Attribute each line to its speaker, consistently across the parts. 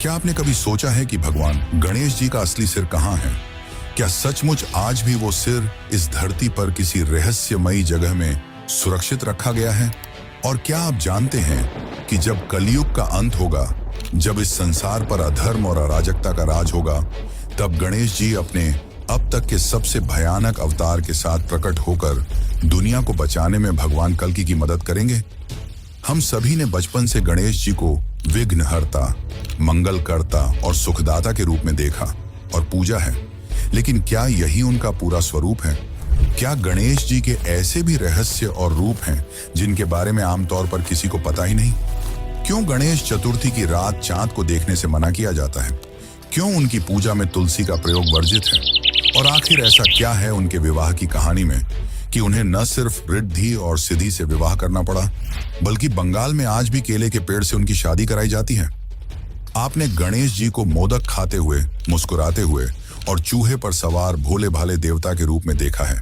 Speaker 1: क्या आपने कभी सोचा है कि भगवान गणेश जी का असली सिर कहाँ है? क्या सचमुच आज भी वो सिर इस धरती पर किसी रहस्यमयी जगह में सुरक्षित रखा गया है? और क्या आप जानते हैं कि जब कलयुग का अंत होगा, जब इस संसार पर अधर्म और अराजकता का राज होगा, तब गणेश जी अपने अब तक के सबसे भयानक अवतार के साथ प्रकट होकर दुनिया को बचाने में भगवान कल्कि की मदद करेंगे। हम सभी ने बचपन से गणेश जी को विघ्नहर्ता, मंगलकर्ता और सुखदाता के रूप में देखा और पूजा है, लेकिन क्या यही उनका पूरा स्वरूप है? क्या गणेश जी के ऐसे भी रहस्य और रूप हैं जिनके बारे में आमतौर पर किसी को पता ही नहीं? क्यों गणेश चतुर्थी की रात चांद को देखने से मना किया जाता है? क्यों उनकी पूजा में तुलसी का प्रयोग वर्जित है? और आखिर ऐसा क्या है उनके विवाह की कहानी में कि उन्हें न सिर्फ रिद्धि और सिद्धि से विवाह करना पड़ा, बल्कि बंगाल में आज भी केले के पेड़ से उनकी शादी कराई जाती है? आपने गणेश जी को मोदक खाते हुए, मुस्कुराते हुए और चूहे पर सवार भोले भाले देवता के रूप में देखा है,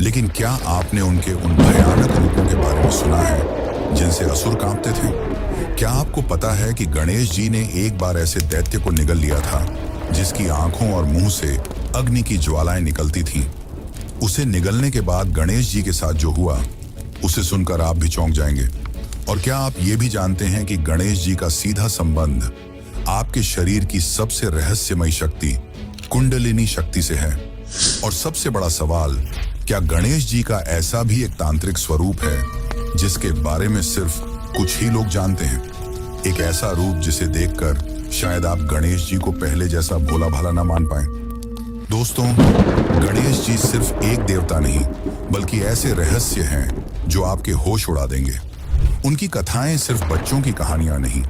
Speaker 1: लेकिन क्या आपने उनके उन भयानक रूपों के बारे में सुना है जिनसे असुर कांपते थे? क्या आपको पता है कि गणेश जी ने एक बार ऐसे दैत्य को निगल लिया था जिसकी आंखों और मुंह से अग्नि की ज्वालाएं निकलती थीं? उसे निगलने के बाद गणेश जी के साथ जो हुआ, उसे सुनकर आप भी चौंक जाएंगे। और क्या आप ये भी जानते हैं कि गणेश जी का सीधा संबंध आपके शरीर की सबसे रहस्यमयी शक्ति कुंडलिनी शक्ति से है? और सबसे बड़ा सवाल, क्या गणेश जी का ऐसा भी एक तांत्रिक स्वरूप है जिसके बारे में सिर्फ कुछ ही लोग जानते हैं? एक ऐसा रूप जिसे देखकर शायद आप गणेश जी को पहले जैसा भोला भाला ना मान पाएं। दोस्तों, गणेश जी सिर्फ एक देवता नहीं, बल्कि ऐसे रहस्य हैं जो आपके होश उड़ा देंगे। उनकी कथाएं सिर्फ बच्चों की कहानियां नहीं,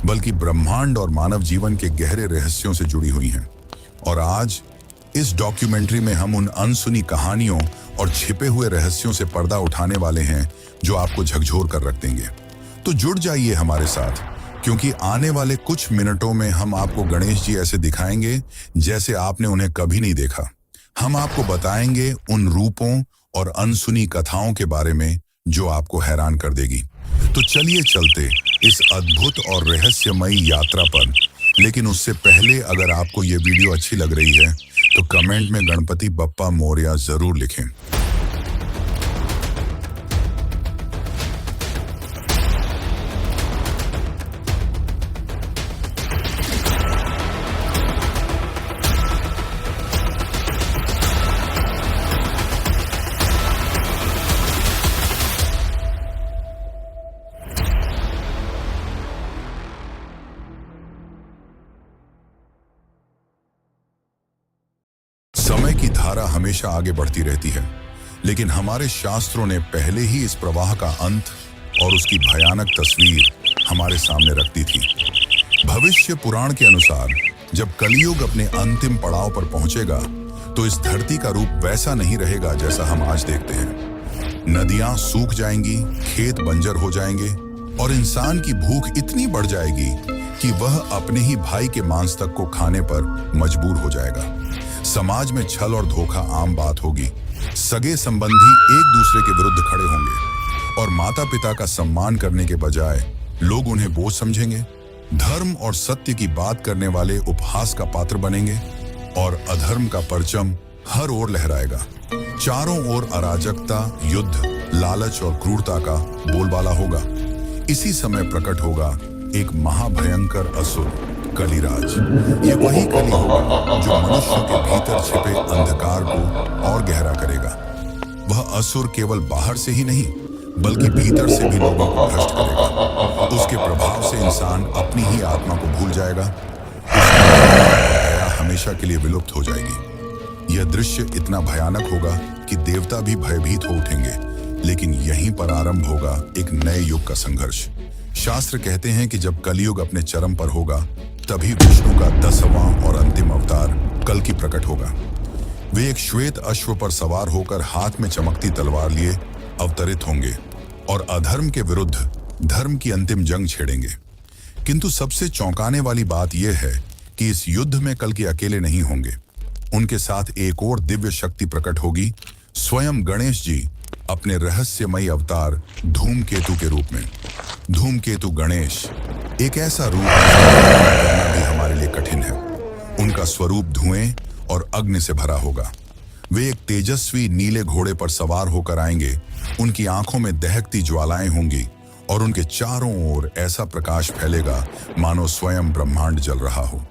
Speaker 1: बल्कि ब्रह्मांड और मानव जीवन के गहरे रहस्यों से जुड़ी हुई हैं। और आज इस डॉक्यूमेंट्री में हम उन अनसुनी कहानियों और छिपे हुए रहस्यों से पर्दा उठाने वाले हैं जो आपको झकझोर कर रख देंगे। तो जुड़ जाइए हमारे साथ, क्योंकि आने वाले कुछ मिनटों में हम आपको गणेश जी ऐसे दिखाएंगे जैसे आपने उन्हें कभी नहीं देखा। हम आपको बताएंगे उन रूपों और अनसुनी कथाओं के बारे में जो आपको हैरान कर देगी। तो चलिए चलते इस अद्भुत और रहस्यमयी यात्रा पर। लेकिन उससे पहले अगर आपको ये वीडियो अच्छी लग रही है तो कमेंट में गणपति बप्पा मोरया जरूर लिखें। समय की धारा हमेशा आगे बढ़ती रहती है, लेकिन हमारे शास्त्रों ने पहले ही इस प्रवाह का अंत और उसकी भयानक तस्वीर हमारे सामने रख दी थी। भविष्य पुराण के अनुसार जब कलयुग अपने अंतिम पड़ाव पर पहुंचेगा, तो इस धरती का रूप वैसा नहीं रहेगा जैसा हम आज देखते हैं। नदियां सूख जाएंगी, खेत बंजर हो जाएंगे और इंसान की भूख इतनी बढ़ जाएगी कि वह अपने ही भाई के मांस तक को खाने पर मजबूर हो जाएगा। समाज में छल और धोखा आम बात होगी। सगे संबंधी एक दूसरे के विरुद्ध खड़े होंगे और माता पिता का सम्मान करने के बजाय लोग उन्हें बोझ समझेंगे। धर्म और सत्य की बात करने वाले उपहास का पात्र बनेंगे और अधर्म का परचम हर ओर लहराएगा। चारों ओर अराजकता, युद्ध, लालच और क्रूरता का बोलबाला होगा। इसी समय प्रकट होगा एक महाभयंकर असुर, कलिराज। ये वही कली होगा जो मनुष्यों के भीतर छिपे अंधकार को और गहरा करेगा। वह असुर केवल बाहर से ही नहीं, बल्कि भीतर से भी लोगों को भ्रष्ट करेगा। उसके प्रभाव से इंसान अपनी ही आत्मा को भूल जाएगा। दया हमेशा के लिए विलुप्त हो जाएगी। यह दृश्य इतना भयानक होगा कि देवता भी भयभीत हो उठेंगे। लेकिन यहीं पर आरंभ होगा एक नए युग का संघर्ष। शास्त्र कहते हैं कि जब कलयुग अपने चरम पर होगा, तभी विष्णु का 10वां और अंतिम अवतार कल्कि प्रकट होगा। वे एक श्वेत अश्व पर सवार होकर हाथ में चमकती तलवार लिए अवतरित होंगे और अधर्म के विरुद्ध धर्म की अंतिम जंग छेड़ेंगे। किंतु सबसे चौंकाने वाली बात यह है कि इस युद्ध में कल्कि अकेले नहीं होंगे। उनके साथ एक और दिव्य शक्ति प्रकट होगी, स्वयं गणेश जी अपने रहस्यमयी अवतार धूमकेतु के रूप में। धूमकेतु गणेश एक ऐसा रूप है जो भी हमारे स्वरूप धुएं और अग्नि से भरा होगा। वे एक तेजस्वी नीले घोड़े पर सवार होकर आएंगे। उनकी आंखों में दहकती ज्वालाएं होंगी और उनके चारों ओर ऐसा प्रकाश फैलेगा मानो स्वयं ब्रह्मांड जल रहा हो।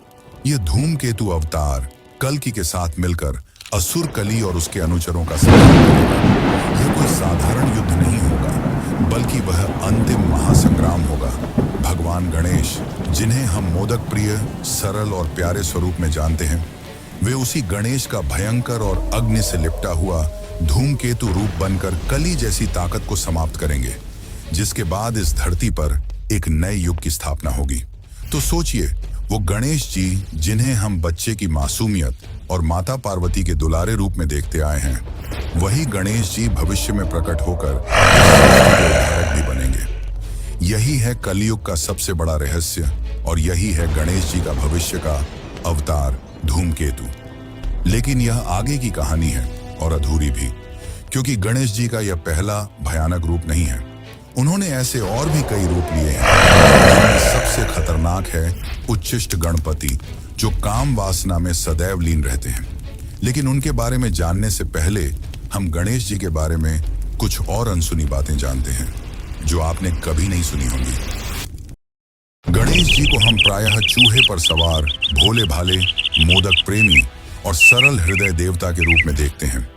Speaker 1: यह धूमकेतु अवतार कल्कि के साथ मिलकर असुर कली और उसके अनुचरों का संहार करेगा। यह कोई साधारण युद्ध नहीं होगा, बल्कि वह अंतिम महासंग्राम होगा। भगवान गणेश, जिन्हें हम मोदक प्रिय, सरल और प्यारे स्वरूप में जानते हैं, वे उसी गणेश का भयंकर और अग्नि से लिपटा हुआ धूमकेतु रूप बनकर कली जैसी ताकत को समाप्त करेंगे, जिसके बाद इस धरती पर एक नए युग की स्थापना होगी। तो सोचिए, वो गणेश जी जिन्हें हम बच्चे की मासूमियत और माता पार्वती के दुलारे रूप में देखते आए हैं, वही गणेश जी भविष्य में प्रकट होकर उद्धारक भी बनेंगे। यही है कलयुग का सबसे बड़ा रहस्य और यही है गणेश जी का भविष्य का अवतार धूमकेतु। लेकिन यह आगे की कहानी है और अधूरी भी, क्योंकि गणेश जी का यह पहला भयानक रूप नहीं है। उन्होंने ऐसे और भी कई रूप लिए हैं, जिनमें सबसे खतरनाक है उच्छिष्ट गणपति, जो काम वासना में सदैव लीन रहते हैं। लेकिन उनके बारे में जानने से पहले हम गणेश जी के बारे में कुछ और अनसुनी बातें जानते हैं, जो आपने कभी नहीं सुनी होंगी। गणेश जी को हम प्रायः चूहे पर सवार, भोले भाले, मोदक प्रेमी और सरल हृदय देवता के रूप में देखते हैं।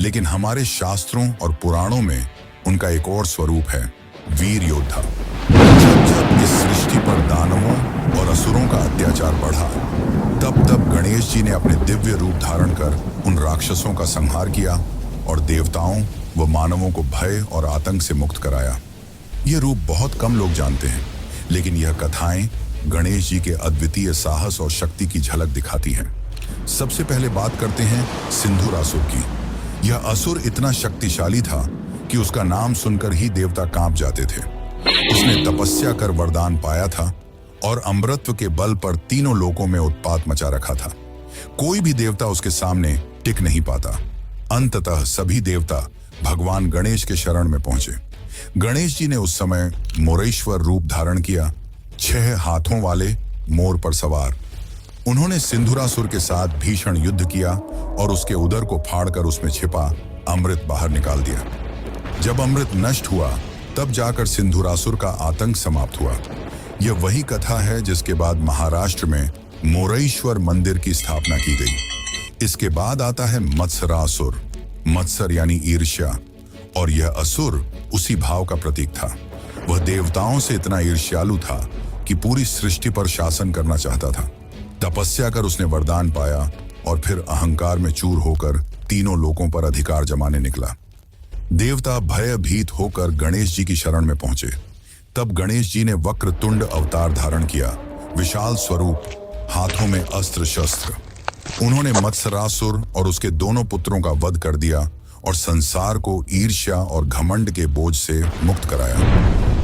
Speaker 1: लेकिन हमारे शास्त्रों और पुराणों में उनका एक और स्वरूप है, वीर योद्धा। जब जब इस सृष्टि पर दानवों और असुरों का अत्याचार बढ़ा, तब तब गणेश जी ने अपने दिव्य रूप धारण कर उन राक्षसों का संहार किया और देवताओं व मानवों को भय और आतंक से मुक्त कराया। यह रूप बहुत कम लोग जानते हैं, लेकिन यह कथाएं गणेश जी के अद्वितीय साहस और शक्ति की झलक दिखाती हैं। सबसे पहले बात करते हैं सिंधुरासुर की। यह असुर इतना शक्तिशाली था कि उसका नाम सुनकर ही देवता कांप जाते थे। उसने तपस्या कर वरदान पाया था और अमृतत्व के बल पर तीनों लोकों में उत्पात मचा रखा था। कोई भी देवता उसके सामने टिक नहीं पाता। अंततः सभी देवता भगवान गणेश के शरण में पहुंचे। गणेश जी ने उस समय मोरेश्वर रूप धारण किया, 6 हाथों वाले मोर पर सवार। उन्होंने सिंधुरासुर के साथ भीषण युद्ध किया और उसके उदर को फाड़कर उसमें छिपा अमृत बाहर निकाल दिया। जब अमृत नष्ट हुआ, तब जाकर सिंधुरासुर का आतंक समाप्त हुआ। यह वही कथा है जिसके बाद महाराष्ट्र में मोरेश्वर मंदिर की स्थापना की गई। इसके बाद आता है मत्सरासुर, मत्सर यानी ईर्ष्या, और यह असुर उसी भाव का प्रतीक था। वह देवताओं से इतना ईर्ष्यालु था कि पूरी सृष्टि पर शासन करना चाहता था। तपस्या कर उसने वरदान पाया और फिर अहंकार में चूर होकर तीनों लोकों पर अधिकार जमाने निकला। देवता भयभीत होकर गणेश जी की शरण में पहुंचे। तब गणेश जी ने वक्रतुंड अवतार धारण किया, विशाल स्वरूप, हाथों में अस्त्र शस्त्र। उन्होंने मत्सरासुर और उसके दोनों पुत्रों का वध कर दिया और संसार को ईर्ष्या और घमंड के बोझ से मुक्त कराया।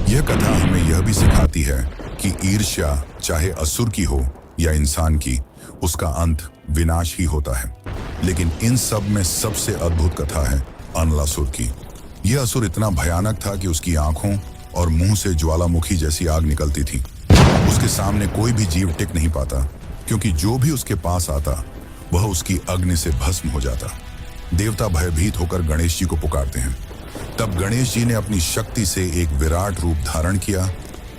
Speaker 1: यह कथा हमें यह भी सिखाती है कि ईर्ष्या चाहे असुर की हो या इंसान की, उसका अंत विनाश ही होता है। लेकिन इन सब में सबसे अद्भुत कथा है अनलासुर की। यह असुर इतना भयानक था कि उसकी आंखों और मुंह से ज्वालामुखी जैसी आग निकलती थी। उसके सामने कोई भी जीव टिक नहीं पाता, क्योंकि जो भी उसके पास आता वह उसकी अग्नि से भस्म हो जाता। देवता भयभीत होकर गणेश जी को पुकारते हैं। तब गणेश जी ने अपनी शक्ति से एक विराट रूप धारण किया,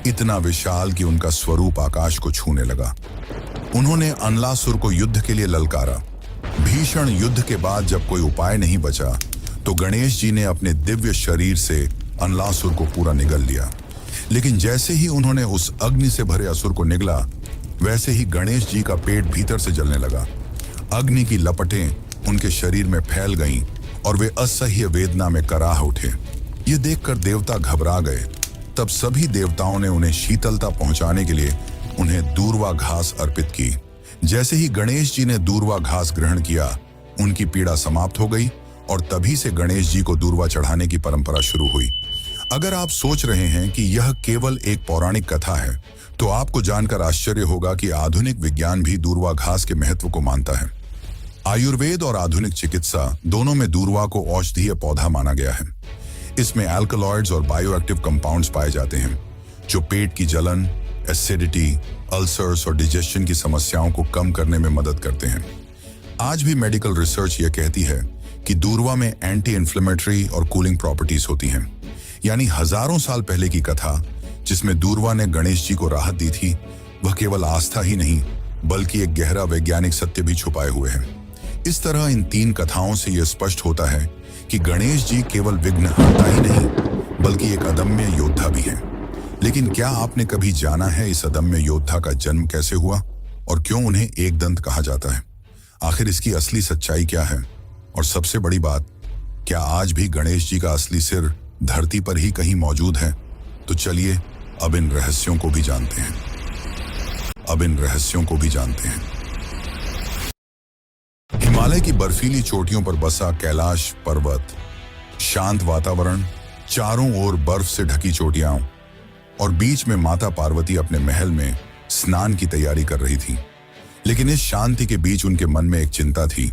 Speaker 1: इतना विशाल कि उनका स्वरूप आकाश को छूने लगा। उन्होंने अनलासुर को युद्ध के लिए ललकारा। भीषण युद्ध के बाद जब कोई उपाय नहीं बचा, तो गणेश जी ने अपने दिव्य शरीर से अनलासुर को पूरा निगल लिया। लेकिन जैसे ही उन्होंने उस अग्नि से भरे असुर को निगला, वैसे ही गणेश जी का पेट भीतर से जलने लगा। अग्नि की लपटें उनके शरीर में फैल गईं और वे असह्य वेदना में कराह उठे। ये देखकर देवता घबरा गए। तब सभी देवताओं ने उन्हें शीतलता पहुंचाने के लिए उन्हें दूर्वा घास अर्पित की। जैसे ही गणेश जी ने दूर्वा घास ग्रहण किया, उनकी पीड़ा समाप्त हो गई और तभी से गणेश जी को दूर्वा चढ़ाने की परंपरा शुरू हुई। अगर आप सोच रहे हैं कि यह केवल एक पौराणिक कथा है, तो आपको जानकर आश्चर्य होगा कि आधुनिक विज्ञान भी दूर्वा घास के महत्व को मानता है। आयुर्वेद और आधुनिक चिकित्सा दोनों में दूर्वा को औषधीय पौधा माना गया है। इसमें अल्कलॉइड्स और बायोएक्टिव कंपाउंड्स पाए जाते हैं, जो पेट की जलन, एसिडिटी अल्सर्स और डिजेशन की समस्याओं को कम करने में मदद करते हैं। आज भी मेडिकल रिसर्च यह कहती है कि दूर्वा में एंटी इन्फ्लेमेटरी और कूलिंग प्रॉपर्टीज होती हैं। यानी हजारों साल पहले की कथा जिसमें दूर्वा ने गणेश जी को राहत दी थी, वह केवल आस्था ही नहीं बल्कि एक गहरा वैज्ञानिक सत्य भी छुपाए हुए हैं। इस तरह इन 3 कथाओं से यह स्पष्ट होता है कि गणेश जी केवल विघ्नहर्ता ही नहीं बल्कि एक अदम्य योद्धा भी हैं। लेकिन क्या आपने कभी जाना है इस अदम्य योद्धा का जन्म कैसे हुआ और क्यों उन्हें एक दंत कहा जाता है? आखिर इसकी असली सच्चाई क्या है? और सबसे बड़ी बात, क्या आज भी गणेश जी का असली सिर धरती पर ही कहीं मौजूद है? तो चलिए अब इन रहस्यों को भी जानते हैं। हिमालय की बर्फीली चोटियों पर बसा कैलाश पर्वत, शांत वातावरण, चारों ओर बर्फ से ढकी चोटियां और बीच में माता पार्वती अपने महल में स्नान की तैयारी कर रही थी। लेकिन इस शांति के बीच उनके मन में एक चिंता थी।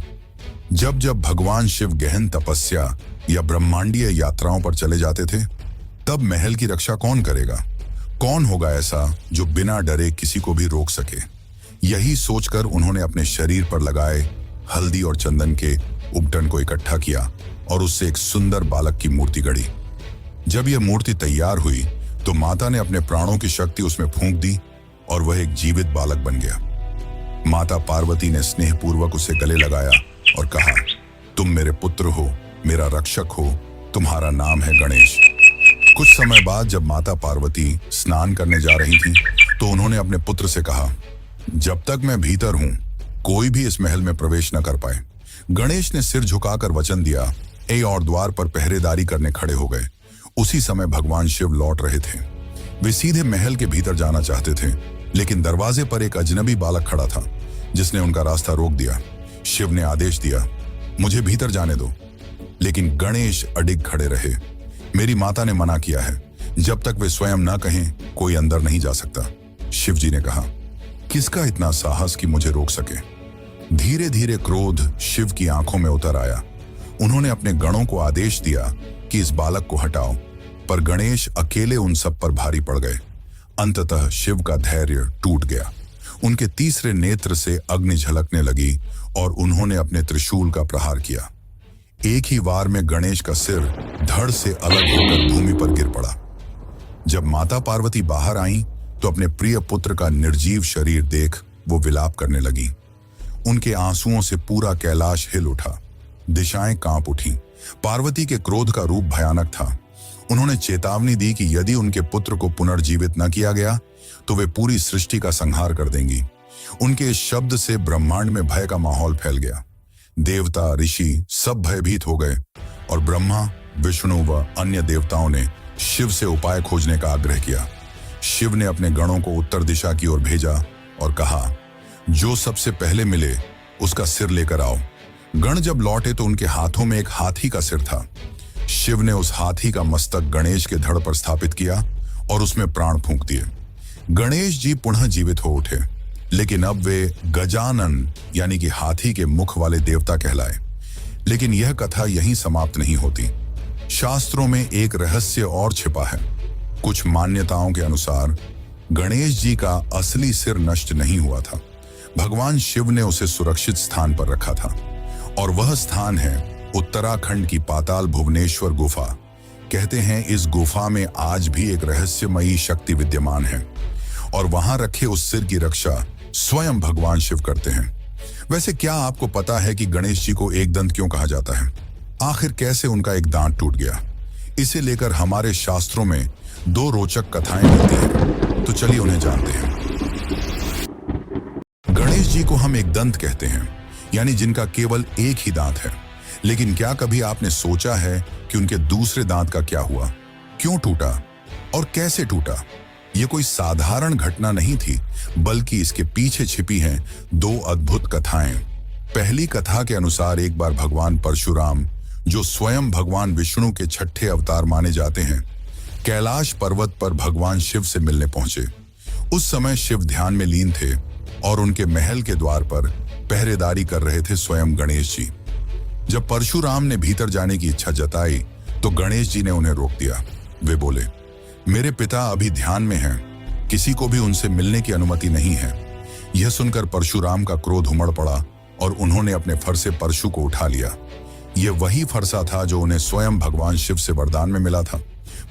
Speaker 1: जब जब भगवान शिव गहन तपस्या या ब्रह्मांडीय यात्राओं पर चले जाते थे, तब महल की रक्षा कौन करेगा? कौन होगा ऐसा जो बिना डरे किसी को भी रोक सके? यही सोचकर उन्होंने अपने शरीर पर लगाए हल्दी और चंदन के उपटन को इकट्ठा किया और उससे एक सुंदर बालक की मूर्ति गढ़ी। जब यह मूर्ति तैयार हुई तो माता ने अपने प्राणों की शक्ति उसमें फूंक दी और वह एक जीवित बालक बन गया। माता पार्वती ने स्नेहपूर्वक उसे गले लगाया और कहा, तुम मेरे पुत्र हो, मेरा रक्षक हो, तुम्हारा नाम है गणेश। कुछ समय बाद जब माता पार्वती स्नान करने जा रही थी तो उन्होंने अपने पुत्र से कहा, जब तक मैं भीतर हूं कोई भी इस महल में प्रवेश न कर पाए। गणेश ने सिर झुकाकर वचन दिया और द्वार पर पहरेदारी करने खड़े हो गए। उसी समय भगवान शिव लौट रहे थे। वे सीधे महल के भीतर जाना चाहते थे, लेकिन दरवाजे पर एक अजनबी बालक खड़ा था जिसने उनका रास्ता रोक दिया। शिव ने आदेश दिया, मुझे भीतर जाने दो। लेकिन गणेश अडिग खड़े रहे। मेरी माता ने मना किया है, जब तक वे स्वयं न कहें कोई अंदर नहीं जा सकता। शिव जी ने कहा, किसका इतना साहस कि मुझे रोक सके? धीरे धीरे क्रोध शिव की आंखों में उतर आया। उन्होंने अपने गणों को आदेश दिया कि इस बालक को हटाओ, पर गणेश अकेले उन सब पर भारी पड़ गए। अंततः शिव का धैर्य टूट गया। उनके तीसरे नेत्र से अग्नि झलकने लगी और उन्होंने अपने त्रिशूल का प्रहार किया। एक ही वार में गणेश का सिर धड़ से अलग होकर भूमि पर गिर पड़ा। जब माता पार्वती बाहर आईं तो अपने प्रिय पुत्र का निर्जीव शरीर देख वो विलाप करने लगी। उनके आंसुओं से पूरा कैलाश हिल उठा, दिशाएं कांप उठी। पार्वती के क्रोध का रूप भयानक था। उन्होंने चेतावनी दी कि यदि उनके पुत्र को पुनर्जीवित न किया गया तो वे पूरी सृष्टि का संहार कर देंगी। उनके इस शब्द से ब्रह्मांड में भय का माहौल फैल गया। देवता ऋषि सब भयभीत हो गए और ब्रह्मा, विष्णु व अन्य देवताओं ने शिव से उपाय खोजने का आग्रह किया। शिव ने अपने गणों को उत्तर दिशा की ओर भेजा और कहा, जो सबसे पहले मिले उसका सिर लेकर आओ। गण जब लौटे तो उनके हाथों में एक हाथी का सिर था। शिव ने उस हाथी का मस्तक गणेश के धड़ पर स्थापित किया और उसमें प्राण फूंक दिए। गणेश जी पुनः जीवित हो उठे, लेकिन अब वे गजानन यानी कि हाथी के मुख वाले देवता कहलाए। लेकिन यह कथा यहीं समाप्त नहीं होती। शास्त्रों में एक रहस्य और छिपा है। कुछ मान्यताओं के अनुसार गणेश जी का असली सिर नष्ट नहीं हुआ था। भगवान शिव ने उसे सुरक्षित स्थान पर रखा था और वह स्थान है उत्तराखंड की पाताल भुवनेश्वर गुफा। कहते हैं इस गुफा में आज भी एक रहस्यमयी शक्ति विद्यमान है और वहां रखे उस सिर की रक्षा स्वयं भगवान शिव करते हैं। वैसे क्या आपको पता है कि गणेश जी को एक दंत क्यों कहा जाता है? आखिर कैसे उनका एक दांत टूट गया? इसे लेकर हमारे शास्त्रों में 2 रोचक कथाएं मिलती हैं, तो चलिए उन्हें जानते हैं। गणेश जी को हम एक दंत कहते हैं, यानी जिनका केवल एक ही दांत है। लेकिन क्या कभी आपने सोचा है कि उनके दूसरे दांत का क्या हुआ? क्यों टूटा और कैसे टूटा? यह कोई साधारण घटना नहीं थी, बल्कि इसके पीछे छिपी हैं 2 अद्भुत कथाएं। पहली कथा के अनुसार एक बार भगवान परशुराम, जो स्वयं भगवान विष्णु के 6ठे अवतार माने जाते हैं, कैलाश पर्वत पर भगवान शिव से मिलने पहुंचे। उस समय शिव ध्यान में लीन थे और उनके महल के द्वार पर पहरेदारी कर रहे थे स्वयं गणेश जी। जब परशुराम ने भीतर जाने की इच्छा जताई तो गणेश जी ने उन्हें रोक दिया। वे बोले, मेरे पिता अभी ध्यान में हैं, किसी को भी उनसे मिलने की अनुमति नहीं है। यह सुनकर परशुराम का क्रोध उमड़ पड़ा और उन्होंने अपने फरसे परशु को उठा लिया। यह वही फरसा था जो उन्हें स्वयं भगवान शिव से वरदान में मिला था।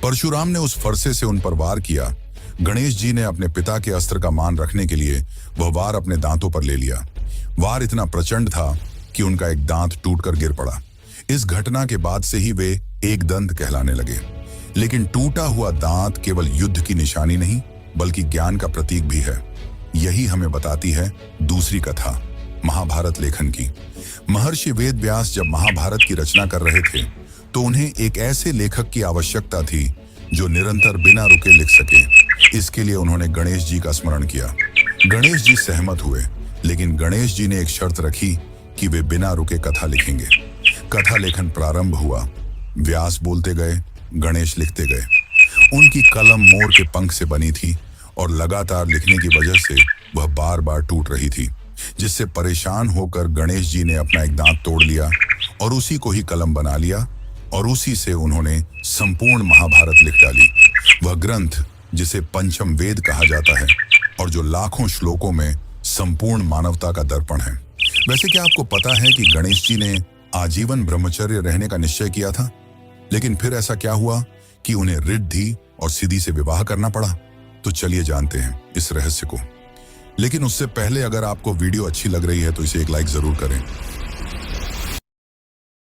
Speaker 1: परशुराम ने उस फरसे से उन पर वार किया। गणेश जी ने अपने पिता के अस्त्र का मान रखने के लिए वह वार अपने दांतों पर ले लिया। वार इतना प्रचंड था कि उनका एक दांत टूटकर गिर पड़ा। इस घटना के बाद से ही वे एक दंत कहलाने लगे। लेकिन टूटा हुआ दांत केवल युद्ध की निशानी नहीं बल्कि ज्ञान का प्रतीक भी है। यही हमें बताती है दूसरी कथा, महाभारत लेखन की। महर्षि वेद व्यास जब महाभारत की रचना कर रहे थे तो उन्हें एक ऐसे लेखक की आवश्यकता थी जो निरंतर बिना रुके लिख सके। इसके लिए उन्होंने गणेश जी का स्मरण किया। गणेश जी सहमत हुए, लेकिन गणेश जी ने एक शर्त रखी कि वे बिना रुके कथा लिखेंगे। कथा लेखन प्रारंभ हुआ। व्यास बोलते गए, गणेश लिखते गए। उनकी कलम मोर के पंख से बनी थी और लगातार लिखने की वजह से वह बार बार टूट रही थी, जिससे परेशान होकर गणेश जी ने अपना एक दांत तोड़ लिया और उसी को ही कलम बना लिया और उसी से उन्होंने संपूर्ण महाभारत लिख डाली। वह ग्रंथ जिसे पंचम वेद कहा जाता है और जो लाखों श्लोकों में संपूर्ण मानवता का दर्पण है। वैसे क्या आपको पता है कि गणेश जी ने आजीवन ब्रह्मचर्य रहने का निश्चय किया था, लेकिन फिर ऐसा क्या हुआ कि उन्हें रिद्धि और सिद्धि से विवाह करना पड़ा? तो चलिए जानते हैं इस रहस्य को। लेकिन उससे पहले अगर आपको वीडियो अच्छी लग रही है तो इसे एक लाइक जरूर करें।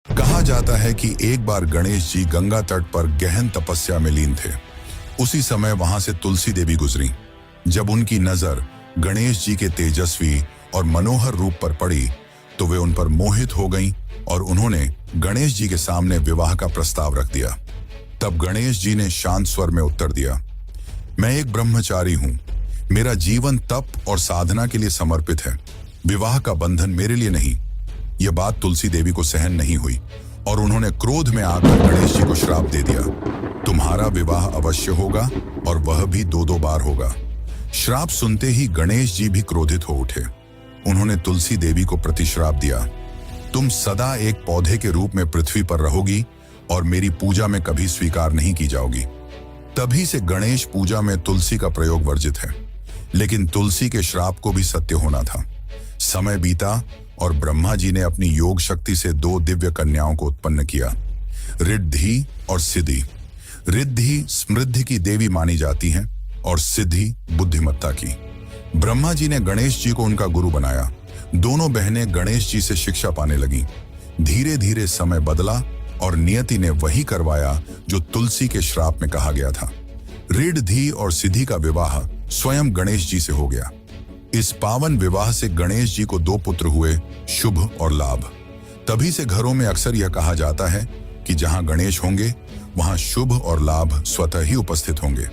Speaker 1: कहा जाता है कि एक बार गणेश जी गंगा तट पर गहन तपस्या में लीन थे। उसी समय वहां से तुलसी देवी गुजरी। जब उनकी नजर गणेश जी के तेजस्वी और मनोहर रूप पर पड़ी तो वे उन पर मोहित हो गईं और उन्होंने गणेश जी के सामने विवाह का प्रस्ताव रख दिया। तब गणेश जी ने शांत स्वर में उत्तर दिया, मैं एक ब्रह्मचारी हूं। मेरा जीवन तप और साधना के लिए समर्पित है। विवाह का बंधन मेरे लिए नहीं। यह बात तुलसी देवी को सहन नहीं हुई और उन्होंने क्रोध में आकर गणेश जी को श्राप दे दिया, तुम्हारा विवाह अवश्य होगा और वह भी 2-2 बार होगा। श्राप सुनते ही गणेश जी भी क्रोधित हो उठे। उन्होंने तुलसी देवी को प्रतिश्राप दिया, तुम सदा एक पौधे के रूप में पृथ्वी पर रहोगी और मेरी पूजा में कभी स्वीकार नहीं की जाओगी। तभी से गणेश पूजा में तुलसी का प्रयोग वर्जित है। लेकिन तुलसी के श्राप को भी सत्य होना था। समय बीता और ब्रह्मा जी ने अपनी योग शक्ति से 2 दिव्य कन्याओं को उत्पन्न किया, रिद्धि और सिद्धि। रिद्धि समृद्धि की देवी मानी जाती हैं और सिद्धि बुद्धिमत्ता की। ब्रह्मा जी ने गणेश जी को उनका गुरु बनाया। दोनों बहनें गणेश जी से शिक्षा पाने लगीं। धीरे धीरे समय बदला और नियति ने वही करवाया जो तुलसी के श्राप में कहा गया था। रिद्धि और सिद्धि का विवाह स्वयं गणेश जी से हो गया। इस पावन विवाह से गणेश जी को 2 पुत्र हुए, शुभ और लाभ। तभी से घरों में अक्सर यह कहा जाता है कि जहां गणेश होंगे वहां शुभ और लाभ स्वतः ही उपस्थित होंगे।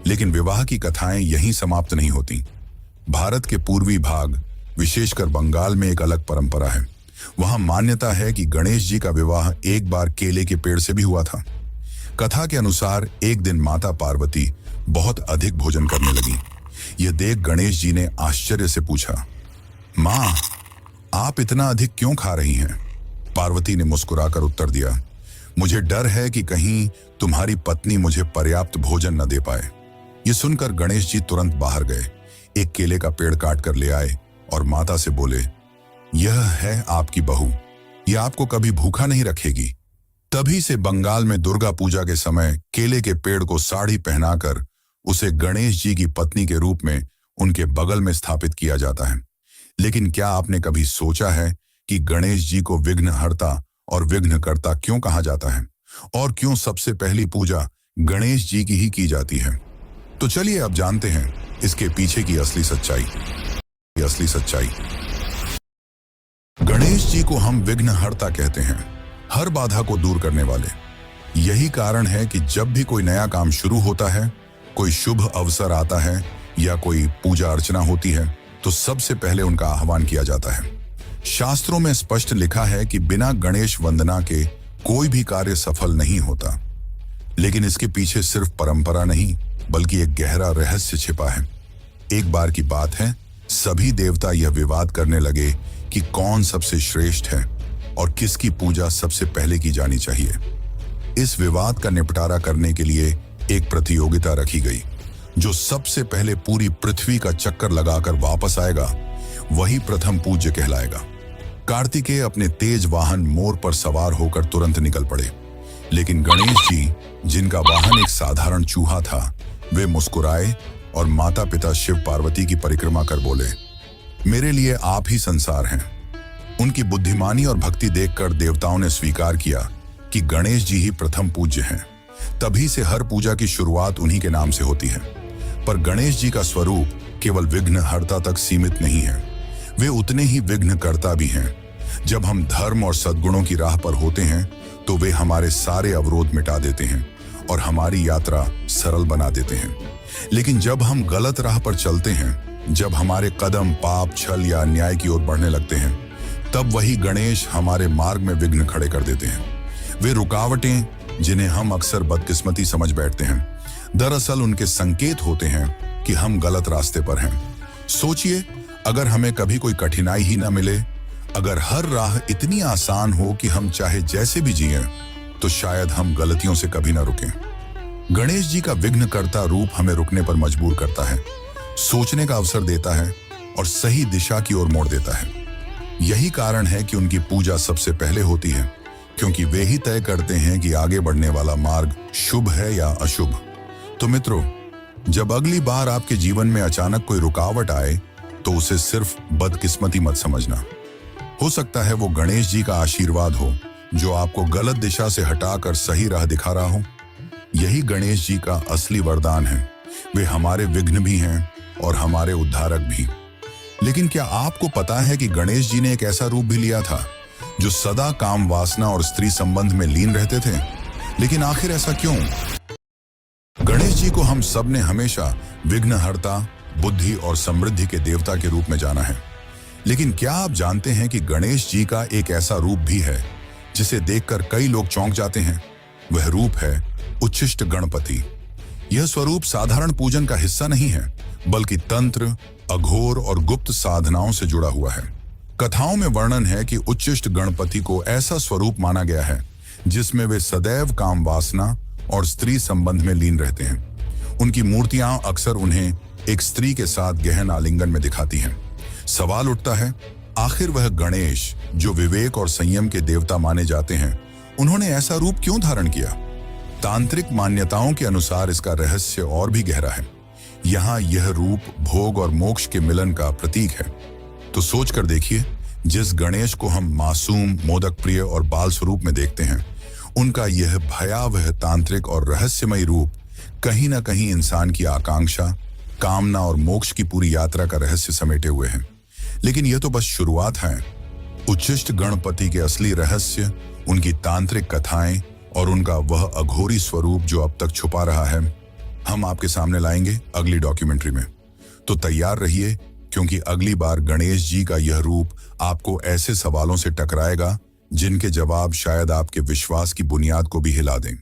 Speaker 1: लेकिन विवाह की कथाएं यहीं समाप्त नहीं होती। भारत के पूर्वी भाग, विशेषकर बंगाल में एक अलग परंपरा है। वहां मान्यता है कि गणेश जी का विवाह एक बार केले के पेड़ से भी हुआ था। कथा के अनुसार एक दिन माता पार्वती बहुत अधिक भोजन करने लगी। यह देख गणेश जी ने आश्चर्य से पूछा, माँ, आप इतना अधिक क्यों खा रही हैं? पार्वती ने मुस्कुराकर उत्तर दिया, मुझे डर है कि कहीं तुम्हारी पत्नी मुझे पर्याप्त भोजन न दे पाए। यह सुनकर गणेश जी तुरंत बाहर गए, एक केले का पेड़ काट कर ले आए और माता से बोले, यह है आपकी बहू, यह आपको कभी भूखा नहीं रखेगी। तभी से बंगाल में दुर्गा पूजा के समय केले के पेड़ को साड़ी पहनाकर उसे गणेश जी की पत्नी के रूप में उनके बगल में स्थापित किया जाता है। लेकिन क्या आपने कभी सोचा है कि गणेश जी को विघ्नहर्ता और विघ्नकर्ता क्यों कहा जाता है और क्यों सबसे पहली पूजा गणेश जी की ही की जाती है? तो चलिए अब जानते हैं इसके पीछे की असली सच्चाई। गणेश जी को हम विघ्नहर्ता कहते हैं, हर बाधा को दूर करने वाले। यही कारण है कि जब भी कोई नया काम शुरू होता है, कोई शुभ अवसर आता है या कोई पूजा अर्चना होती है तो सबसे पहले उनका आह्वान किया जाता है। शास्त्रों में स्पष्ट लिखा है कि बिना गणेश वंदना के कोई भी कार्य सफल नहीं होता। लेकिन इसके पीछे सिर्फ परंपरा नहीं बल्कि एक गहरा रहस्य छिपा है। एक बार की बात है, सभी देवता यह विवाद करने लगे कि कौन सबसे श्रेष्ठ है और किसकी पूजा सबसे पहले की जानी चाहिए। इस विवाद का निपटारा करने के लिए एक प्रतियोगिता रखी गई। जो सबसे पहले पूरी पृथ्वी का चक्कर लगाकर वापस आएगा वही प्रथम पूज्य कहलाएगा। कार्तिकेय अपने तेज वाहन मोर पर सवार होकर तुरंत निकल पड़े, लेकिन गणेश जी, जिनका वाहन एक साधारण चूहा था, वे मुस्कुराए और माता पिता शिव पार्वती की परिक्रमा कर बोले, मेरे लिए आप ही संसार हैं। उनकी बुद्धिमानी और भक्ति देखकर देवताओं ने स्वीकार किया कि गणेश जी ही प्रथम पूज्य हैं। तभी से हर पूजा की शुरुआत उन्हीं के नाम से होती है। पर गणेश जी का स्वरूप केवल विघ्नहर्ता तक सीमित नहीं है, वे उतने ही विघ्नकर्ता भी हैं। जब हम धर्म और सद्गुणों की राह पर होते हैं तो वे हमारे सारे अवरोध मिटा देते हैं और हमारी यात्रा सरल बना देते हैं। लेकिन जब हम गलत राह पर चलते हैं, जब हमारे कदम पाप, छल या अन्याय की ओर बढ़ने लगते हैं, तब वही गणेश हमारे मार्ग में विघ्न खड़े कर देते हैं। वे रुकावटें जिन्हें हम अक्सर बदकिस्मती समझ बैठते हैं, दरअसल उनके संकेत होते हैं कि हम गलत रास्ते पर हैं। सोचिए, अगर हमें कभी कोई कठिनाई ही ना मिले, अगर हर राह इतनी आसान हो कि हम चाहे जैसे भी जिएं, तो शायद हम गलतियों से कभी ना रुकें। गणेश जी का विघ्नकर्ता रूप हमें रुकने पर मजबूर करता है, सोचने का अवसर देता है और सही दिशा की ओर मोड़ देता है। यही कारण है कि उनकी पूजा सबसे पहले होती है, क्योंकि वे ही तय करते हैं कि आगे बढ़ने वाला मार्ग शुभ है या अशुभ। तो मित्रों, जब अगली बार आपके जीवन में अचानक कोई रुकावट आए तो उसे सिर्फ बदकिस्मती मत समझना। हो सकता है वो गणेश जी का आशीर्वाद हो, जो आपको गलत दिशा से हटाकर सही राह दिखा रहा हो। यही गणेश जी का असली वरदान है। वे हमारे विघ्न भी हैं और हमारे उद्धारक भी। लेकिन क्या आपको पता है कि गणेश जी ने एक ऐसा रूप भी लिया था जो सदा काम वासना और स्त्री संबंध में लीन रहते थे? लेकिन आखिर ऐसा क्यों? गणेश जी को हम सब ने हमेशा विघ्नहर्ता, बुद्धि और समृद्धि के देवता के रूप में जाना है। लेकिन क्या आप जानते हैं कि गणेश जी का एक ऐसा रूप भी है जिसे देखकर कई लोग चौंक जाते हैं? वह रूप है उच्छिष्ट गणपति। यह स्वरूप साधारण पूजन का हिस्सा नहीं है, बल्कि तंत्र, अघोर और गुप्त साधनाओं से जुड़ा हुआ है। कथाओं में वर्णन है कि उच्छिष्ट गणपति को ऐसा स्वरूप माना गया है जिसमें वे सदैव काम वासना और स्त्री संबंध में लीन रहते हैं। उनकी मूर्तियां अक्सर उन्हें एक स्त्री के साथ गहन आलिंगन में दिखाती हैं। सवाल उठता है, आखिर वह गणेश, जो विवेक और संयम के देवता माने जाते हैं, उन्होंने ऐसा रूप क्यों धारण किया? तांत्रिक मान्यताओं के अनुसार इसका रहस्य और भी गहरा है। यहाँ यह रूप भोग और मोक्ष के मिलन का प्रतीक है। तो सोच कर देखिए, जिस गणेश को हम मासूम, मोदक प्रिय और बाल स्वरूप में देखते हैं, उनका यह भयावह तांत्रिक और रहस्यमय रूप कहीं ना कहीं इंसान की आकांक्षा, कामना और मोक्ष की पूरी यात्रा का रहस्य समेटे हुए हैं। लेकिन यह तो बस शुरुआत है। उच्छिष्ट गणपति के असली रहस्य, उनकी तांत्रिक कथाएं और उनका वह अघोरी स्वरूप जो अब तक छुपा रहा है, हम आपके सामने लाएंगे अगली डॉक्यूमेंट्री में। तो तैयार रहिए, क्योंकि अगली बार गणेश जी का यह रूप आपको ऐसे सवालों से टकराएगा जिनके जवाब शायद आपके विश्वास की बुनियाद को भी हिला दें।